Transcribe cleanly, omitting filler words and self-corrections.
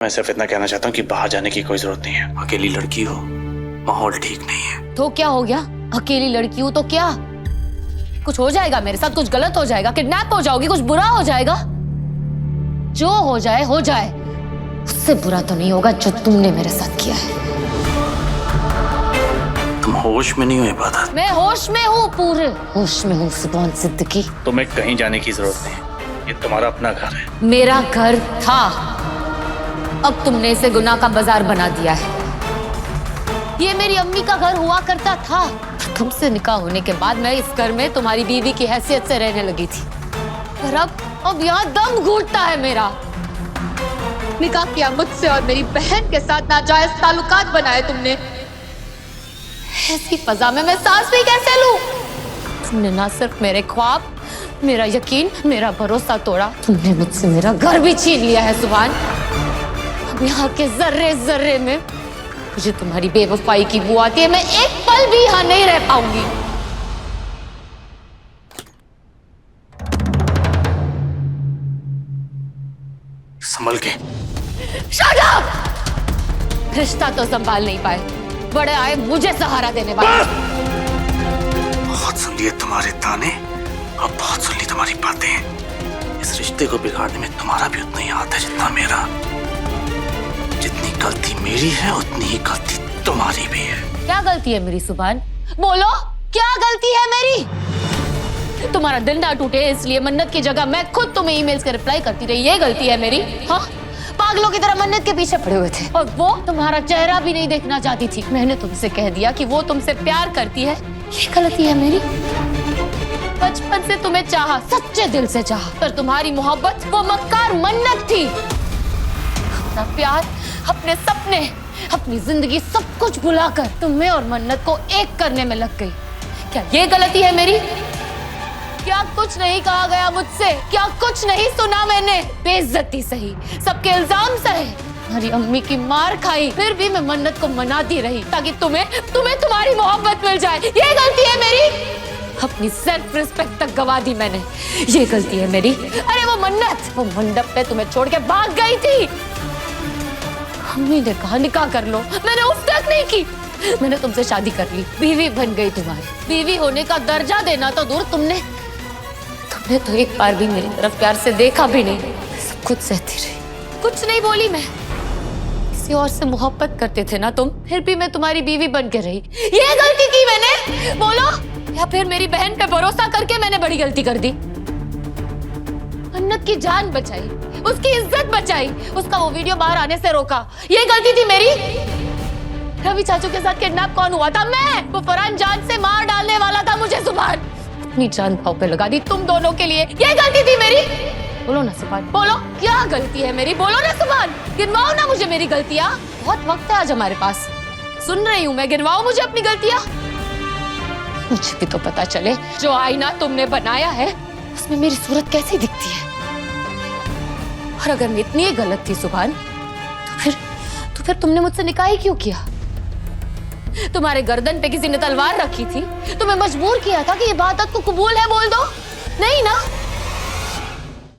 मैं सिर्फ इतना कहना चाहता हूँ कि बाहर जाने की कोई जरूरत नहीं है। अकेली लड़की हो, माहौल ठीक नहीं है। तो क्या हो गया? अकेली लड़की हूँ तो क्या? कुछ हो जाएगा मेरे साथ, कुछ गलत हो जाएगा, किडनैप हो जाओगी, कुछ बुरा हो जाएगा? जो हो जाए हो जाए, उससे बुरा तो नहीं होगा जो तुमने मेरे साथ किया है। तुम होश में नहीं हो इबादत। मैं होश में हूँ, पूरे होश में हूँ सुभान सिद्दीकी। तुम्हें कहीं जाने की जरूरत नहीं, ये तुम्हारा अपना घर है। मेरा घर था, अब तुमने इसे गुनाह का बाजार बना दिया है। ये मेरी अम्मी का घर हुआ करता था। तुमसे निकाह होने के बाद मैं इस घर में तुम्हारी बीवी की हैसियत से रहने लगी थी, पर अब यहाँ दम घुटता है मेरा। निकाह किया मुझसे और मेरी बहन के साथ नाजायज ताल्लुकात बनाए तुमने। ऐसी फजा में मैं सांस भी कैसे लूं? तुमने ना सिर्फ मेरे ख्वाब, मेरा यकीन, मेरा भरोसा तोड़ा, तुमने मुझसे मेरा घर भी छीन लिया है सुभान। अब यहाँ के जर्रे जर्रे में मुझे तुम्हारी बेवफाई की बू आती है। मैं एक पल भी यहाँ नहीं रह पाऊंगी। संभल के। Shut up! रिश्ता तो संभाल नहीं पाए, बड़े आए मुझे सहारा देने वाले। बहुत सुन लिए तुम्हारे ताने, अब बहुत सुन ली तुम्हारी बातें। इस रिश्ते को बिगाड़ने में तुम्हारा भी उतना ही हाथ है जितना मेरा। जितनी गलती मेरी है उतनी ही गलती तुम्हारी भी है। क्या गलती है मेरी सुभान? बोलो, क्या गलती है मेरी? तुम्हारा दिल ना टूटे इसलिए मन्नत की जगह मैं खुद तुम्हें ईमेल्स के रिप्लाई करती रही, ये गलती है मेरी? हाँ, पागलों की तरह मन्नत के पीछे पड़े हुए थे और वो तुम्हारा चेहरा भी नहीं देखना चाहती थी। मैंने तुमसे कह दिया कि वो तुमसे प्यार करती है, ये गलती है मेरी? बचपन से तुम्हें चाहा, सच्चे दिल से चाहा, पर तुम्हारी मोहब्बत वो मक्कार मन्नत थी। अपना प्यार, अपने सपने, अपनी जिंदगी सब कुछ भुलाकर तुम्हें और मन्नत को एक करने में लग गई। क्या ये गलती है मेरी? क्या कुछ नहीं कहा गया मुझसे? क्या कुछ नहीं सुना मैंने? बेइज्जती सही, सबके इल्जाम सहे, हमारी अम्मी की मार खाई, फिर भी मैं मन्नत को मनाती रही ताकि तुम्हें तुम्हारी मोहब्बत मिल जाए। ये गलती है मेरी? अपनी सेल्फ रिस्पेक्ट तक गवा दी मैंने, ये गलती है मेरी? अरे वो मन्नत, वो मंडप पे तुम्हें छोड़ के भाग गई थी। अम्मी ने कहा निकाह कर लो, मैंने उफ तक नहीं की। मैंने तुमसे शादी कर ली, बीवी बन गई तुम्हारी। बीवी होने का दर्जा देना तो दूर, तुमने तो एक बार भी मेरी तरफ प्यार से देखा भी नहीं। सब कुछ सहती रही, कुछ नहीं बोली मैं। किसी और से मोहब्बत करते थे ना तुम, फिर भी मैं तुम्हारी बीवी बन के रही। ये गलती की मैंने? बोलो, या फिर मेरी बहन पे भरोसा करके मैंने बड़ी गलती कर दी? मन्नत की जान बचाई, उसकी इज्जत बचाई, उसका वो वीडियो बाहर आने से रोका, ये गलती थी मेरी? रवि चाचू के साथ किडनैप कौन हुआ था? मैं। वो फरहान जान से मार डालने वाला था मुझे सुभान। अपनी जान पाँव पे लगा दी तुम दोनों के लिए, ये गलती थी मेरी? बोलो ना सुभान, बोलो, क्या गलती है मेरी? बोलो ना सुभान, गिनवाओ ना मुझे मेरी गलतियाँ। बहुत वक्त है आज हमारे पास, सुन रही हूँ मैं, गिनवाओ मुझे अपनी गलतियाँ। मुझे भी तो पता चले, जो आईना तुमने बनाया है उसमें मेरी सूरत कैसी दिखती है। और अगर मैं इतनी ही गलत थी सुभान, तो फिर तुमने मुझसे निकाह ही क्यों किया? तुम्हारे गर्दन पे किसी ने तलवार रखी थी, तुम्हें मजबूर किया था कि इबादत को कबूल है बोल दो? नहीं ना?